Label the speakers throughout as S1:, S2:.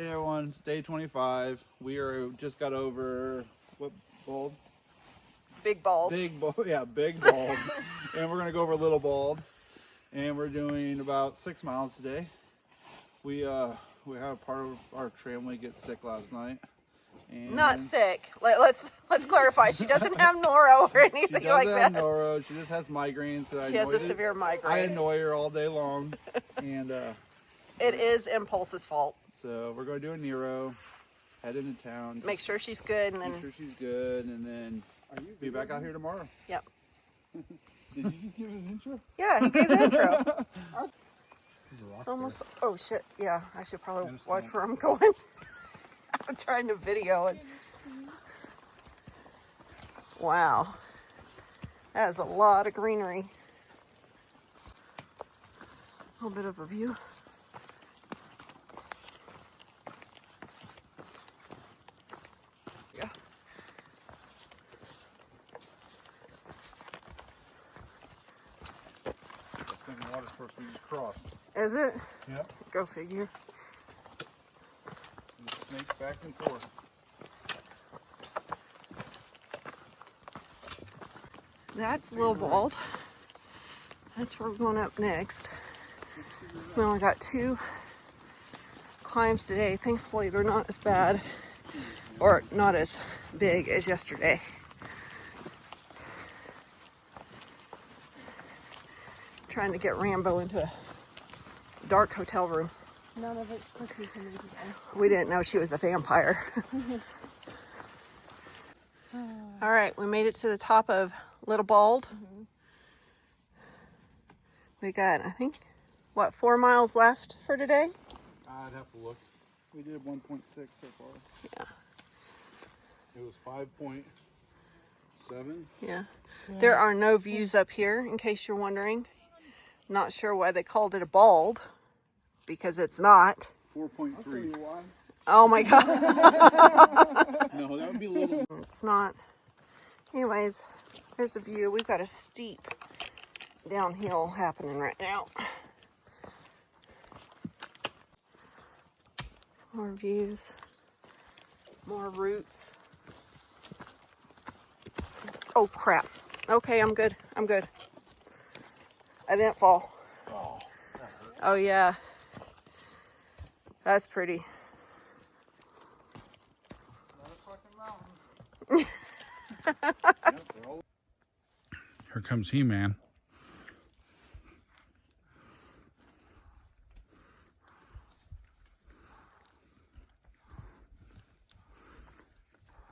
S1: Hey everyone, it's day 25. We just got over what bald?
S2: Big balls.
S1: Big bald, yeah, big bald. And we're gonna go over Little Bald, and we're doing about 6 miles today. We had part of our family get sick last night. And
S2: not sick. Let's clarify. She doesn't have noro or anything like that.
S1: She doesn't have noro. She just has migraines.
S2: She has a severe migraine.
S1: I annoy her all day long, and
S2: it is Impulse's fault.
S1: So we're going to do a Nero, head into town.
S2: Make sure she's good, and then
S1: then be back out here tomorrow.
S2: Yep.
S1: Did you just give an intro?
S2: Yeah, he gave the intro. Almost. Oh shit. Yeah, I should probably watch where I'm going. I'm trying to video it. Wow, that is a lot of greenery. A little bit of a view. Yeah.
S1: That second water source we just crossed.
S2: Is it?
S1: Yep.
S2: Go figure.
S1: Just snake back and forth.
S2: That's Little Bald. That's where we're going up next. We only got 2 climbs today. Thankfully, they're not as bad or not as big as yesterday. Trying to get Rambo into a dark hotel room.
S3: None of it's cooking to me today.
S2: We didn't know she was a vampire. All right, we made it to the top of Little Bald. We got, I think, what, 4 miles left for today?
S1: I'd have to look. We did 1.6 so far.
S2: Yeah.
S1: It was 5.7.
S2: Yeah. There are no views up here, in case you're wondering. Not sure why they called it a bald, because it's not.
S1: 4.3.
S2: Oh my God.
S1: No, that would be a little.
S2: It's not. Anyways, there's a view. We've got a steep downhill happening right now. Some more views. More roots. Oh crap. Okay, I'm good. I'm good. I didn't fall. Oh yeah. That's pretty.
S1: Here comes He-Man.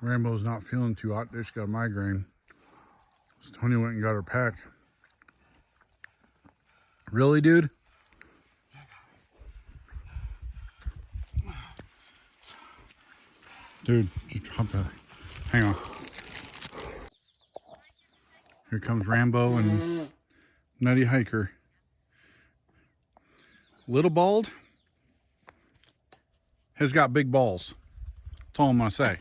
S1: Rambo's not feeling too hot. She's got a migraine. So Tony went and got her pack. Really, dude? Dude, just drop it. Hang on. Here comes Rambo and Nutty Hiker. Little Bald has got big balls. That's all I'm gonna say.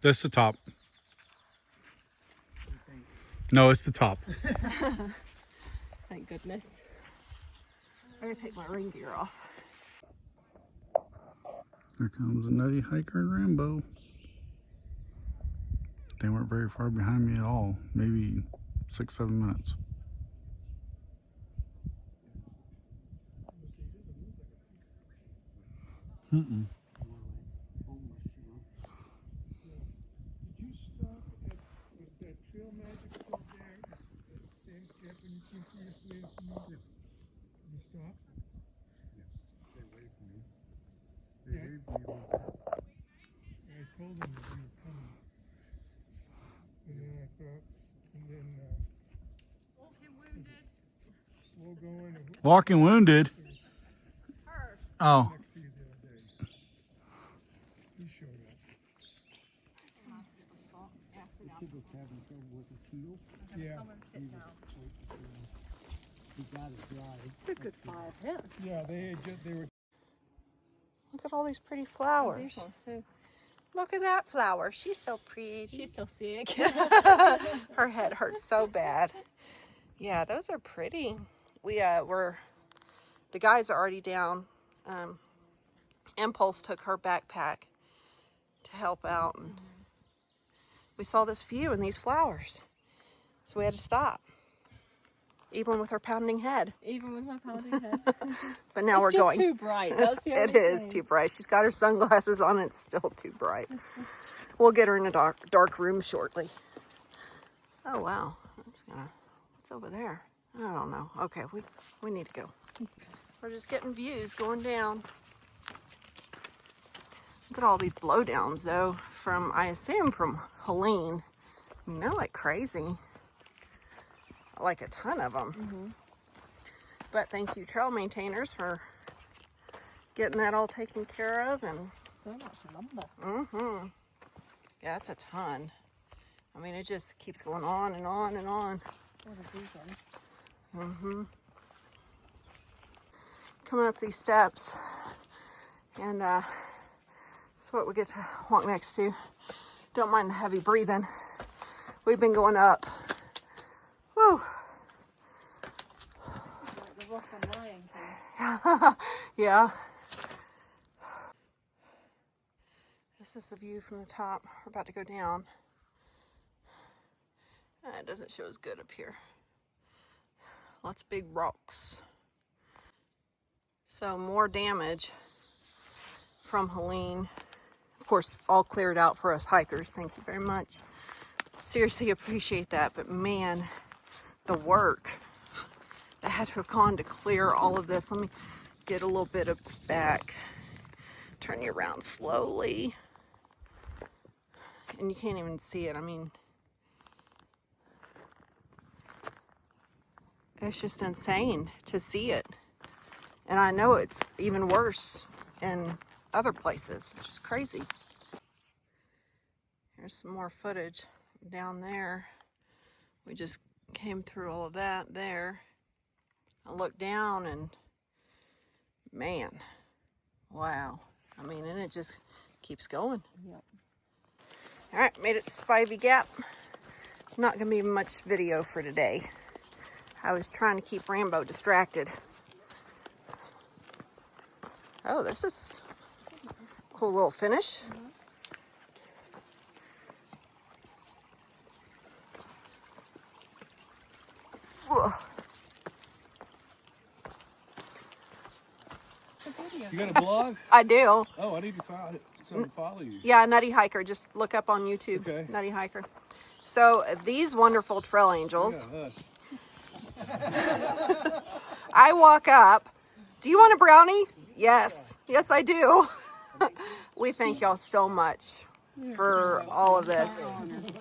S1: That's the top. No, it's the top.
S3: Thank goodness.
S2: I'm gonna take my rain gear off.
S1: Here comes a Nutty Hiker and Rambo. They weren't very far behind me at all. Maybe 6-7 minutes. Mm-mm. Walking Wounded. Oh.
S3: It's a good 5 hit.
S4: Yeah, they were.
S2: Look at all these pretty
S3: These
S2: flowers.
S3: ones too.
S2: Look at that flower. She's so pretty.
S3: She's so sick.
S2: Her head hurts so bad. Yeah, those are pretty. The guys are already down. Impulse took her backpack to help out, and we saw this view and these flowers, so we had to stop, even with her pounding head.
S3: Even with my pounding head.
S2: But now we're
S3: It's just
S2: going.
S3: too bright. That's the only
S2: It is
S3: thing.
S2: too bright. She's got her sunglasses on. It's still too bright. We'll get her in a dark room shortly. Oh wow. What's over there? I don't know. Okay, we need to go. We're just getting views going down. Look at all these blowdowns though, I assume from Helene. They're like crazy. Like a ton of them. But thank you, trail maintainers, for getting that all taken care of. And
S3: So much lumber.
S2: yeah, that's a ton. I mean, it just keeps going on and on and on.
S3: What are these ones?
S2: Coming up these steps, and that's what we get to walk next to. Don't mind the heavy breathing. We've been going up. Woo!
S3: Like the rock and lion king.
S2: Yeah. This is the view from the top. We're about to go down. It doesn't show as good up here. Lots of big rocks. So more damage from Helene. Of course, all cleared out for us hikers. Thank you very much. Seriously appreciate that. But man, the work that had to have gone to clear all of this. Let me get a little bit of back. Turn you around slowly. And you can't even see it. I mean, it's just insane to see it. And I know it's even worse in other places, which is crazy. Here's some more footage down there. We just came through all of that there. I look down and man, wow. I mean, and it just keeps going.
S3: Yep.
S2: All right, made it to Spivey Gap. Not gonna be much video for today. I was trying to keep Rambo distracted. Oh, this is a cool little finish. Ugh.
S4: You got a blog?
S2: I do.
S4: Oh, I need to follow you.
S2: Yeah, Nutty Hiker. Just look up on YouTube.
S4: Okay.
S2: Nutty Hiker. So these wonderful trail angels.
S4: Yeah, us.
S2: I walk up. Do you want a brownie? Yes. Yes, I do. We thank y'all so much for all of this.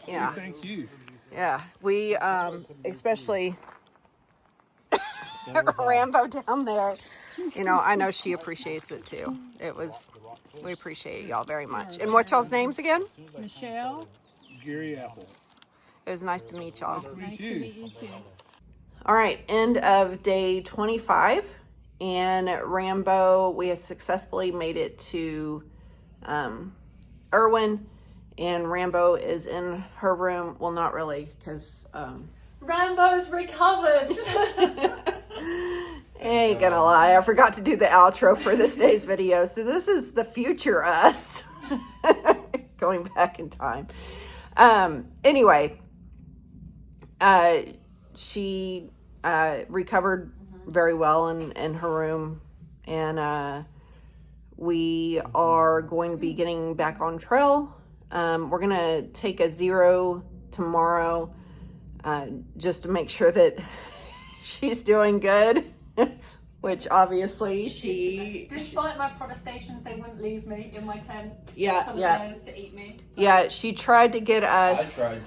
S2: Yeah.
S4: Thank you.
S2: Yeah. We especially Rambo down there. You know, I know she appreciates it too. We appreciate y'all very much. And what y'all's names again?
S3: Michelle.
S4: Gary Apple.
S2: It was nice to meet y'all.
S4: Nice to meet
S3: you too.
S2: All right, end of day 25, and Rambo, we have successfully made it to Irwin, and Rambo is in her room. Well, not really, because
S3: Rambo's recovered.
S2: ain't gonna lie, I forgot to do the outro for this day's video. So this is the future us going back in time. Anyway, she recovered very well in her room, and we are going to be getting back on trail. We're gonna take a 0 tomorrow, just to make sure that she's doing good. Which obviously she...
S3: Despite my protestations, they wouldn't leave me in my tent for the bears to eat me.
S2: Yeah, she tried to get us...
S1: I tried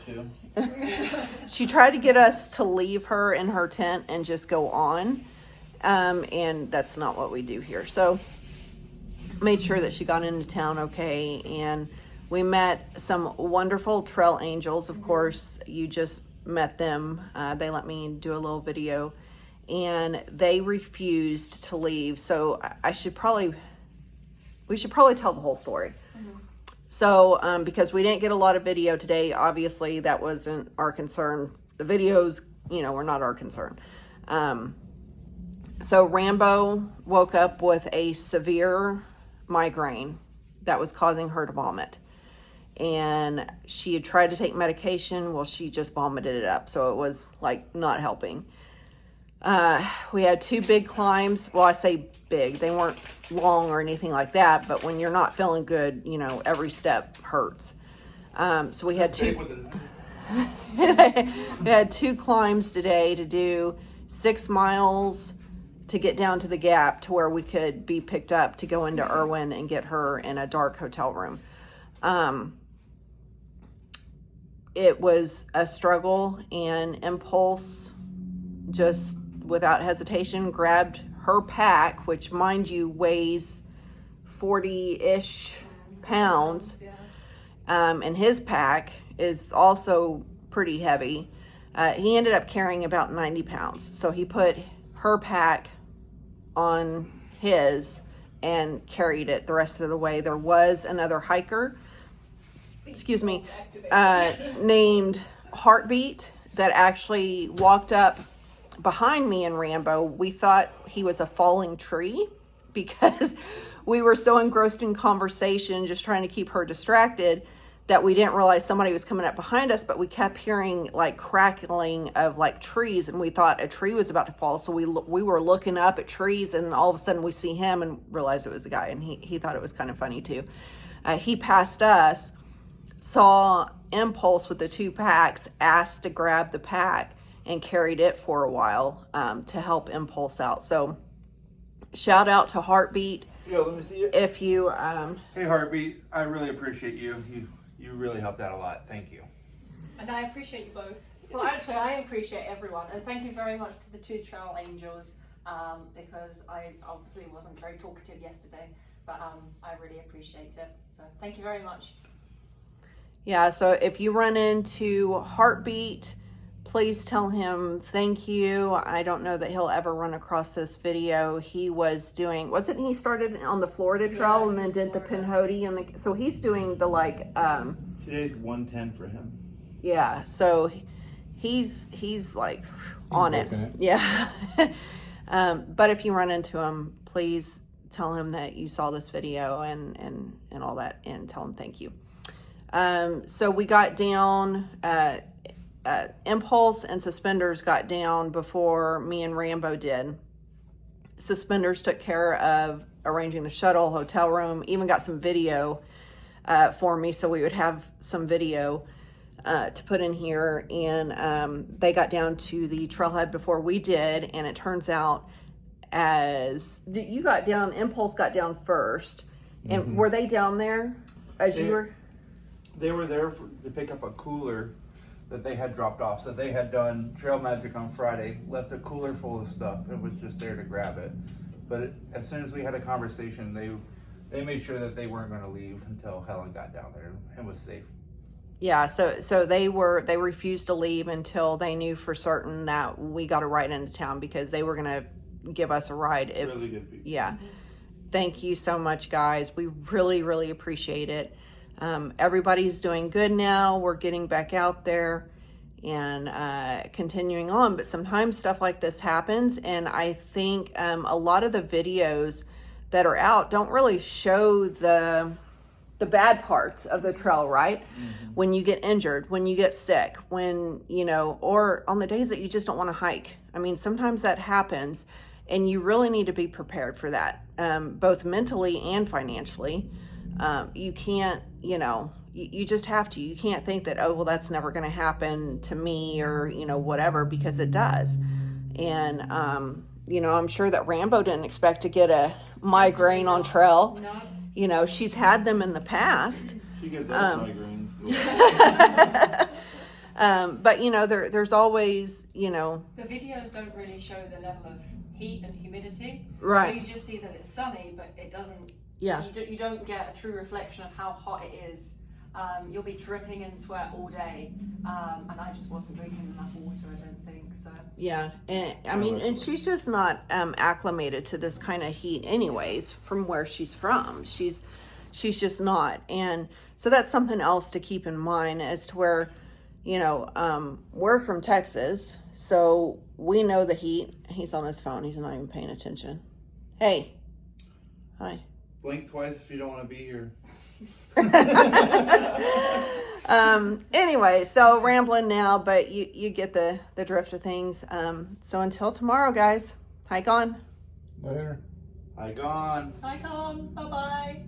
S1: to.
S2: She tried to get us to leave her in her tent and just go on. And that's not what we do here. So, made sure that she got into town okay. And we met some wonderful trail angels. Of course, you just met them. They let me do a little video. and they refused to leave. So we should probably tell the whole story. So, because we didn't get a lot of video today, obviously that wasn't our concern. The videos, were not our concern. So Rambo woke up with a severe migraine that was causing her to vomit. And she had tried to take medication. Well, she just vomited it up. So it was like not helping. We had 2 big climbs. Well, I say big. They weren't long or anything like that. But when you're not feeling good, every step hurts. So we had 2... we had 2 climbs today to do 6 miles to get down to the gap to where we could be picked up to go into Irwin and get her in a dark hotel room. It was a struggle, and Impulse just without hesitation grabbed her pack, which mind you weighs 40-ish pounds. And his pack is also pretty heavy. He ended up carrying about 90 pounds. So he put her pack on his and carried it the rest of the way. There was another hiker, named Heartbeat that actually walked up behind me and Rambo. We thought he was a falling tree because we were so engrossed in conversation, just trying to keep her distracted, that we didn't realize somebody was coming up behind us, but we kept hearing like crackling of like trees, and we thought a tree was about to fall. So we were looking up at trees, and all of a sudden we see him and realized it was a guy, and he thought it was kind of funny too. He passed us, saw Impulse with the 2 packs, asked to grab the pack, and carried it for a while to help Impulse out. So shout out to Heartbeat.
S1: Yeah, let me see it.
S2: If you
S1: Hey Heartbeat, I really appreciate you. You really helped out a lot. Thank you.
S3: And I appreciate you both. Well, actually, I appreciate everyone. And thank you very much to the 2 trail angels, because I obviously wasn't very talkative yesterday, but I really appreciate it. So thank you very much.
S2: Yeah, so if you run into Heartbeat, please tell him thank you. I don't know that he'll ever run across this video. He was doing, wasn't he started on the Florida Trail and then did the Pinhoti, and so he's doing the
S1: Today's 110 for him.
S2: Yeah, so he's like on it. Yeah. But if you run into him, please tell him that you saw this video and all that, and tell him thank you. So we got down, Impulse and Suspenders got down before me and Rambo did. Suspenders took care of arranging the shuttle, hotel room, even got some video for me, so we would have some video to put in here. And they got down to the trailhead before we did, and it turns out you got down, Impulse got down first. And were they down there as you were?
S1: They were there to pick up a cooler that they had dropped off. So they had done Trail Magic on Friday, left a cooler full of stuff. It was just there to grab it. But as soon as we had a conversation, they made sure that they weren't going to leave until Helen got down there and was safe.
S2: Yeah, so they refused to leave until they knew for certain that we got a ride into town, because they were going to give us a ride.
S1: Really good people.
S2: Yeah. Thank you so much, guys. We really, really appreciate it. Everybody's doing good now. We're getting back out there and continuing on. But sometimes stuff like this happens, and I think a lot of the videos that are out don't really show the bad parts of the trail, right? When you get injured, when you get sick, when, or on the days that you just don't want to hike. I mean, sometimes that happens, and you really need to be prepared for that, both mentally and financially. You can't, you just have to. You can't think that, oh, well, that's never going to happen to me, or, whatever, because it does. And, I'm sure that Rambo didn't expect to get a migraine on trail.
S3: No.
S2: She's had them in the past.
S1: She gets us migraines.
S2: But, there's always,
S3: The videos don't really show the level of heat and humidity.
S2: Right.
S3: So you just see that it's sunny, but it doesn't.
S2: Yeah.
S3: You don't get a true reflection of how hot it is. You'll be dripping in sweat all day, and I just wasn't drinking enough water, I don't think. So
S2: Yeah, and I mean, and she's just not acclimated to this kind of heat, anyways. From where she's from, she's just not, and so that's something else to keep in mind as to where, you know, we're from Texas, so we know the heat. He's on his phone. He's not even paying attention. Hey, hi.
S1: Blink twice if you don't want to be here.
S2: Anyway, so rambling now, but you get the drift of things. So until tomorrow, guys, hike on.
S4: Later.
S1: Hike on.
S3: hike on. Bye bye.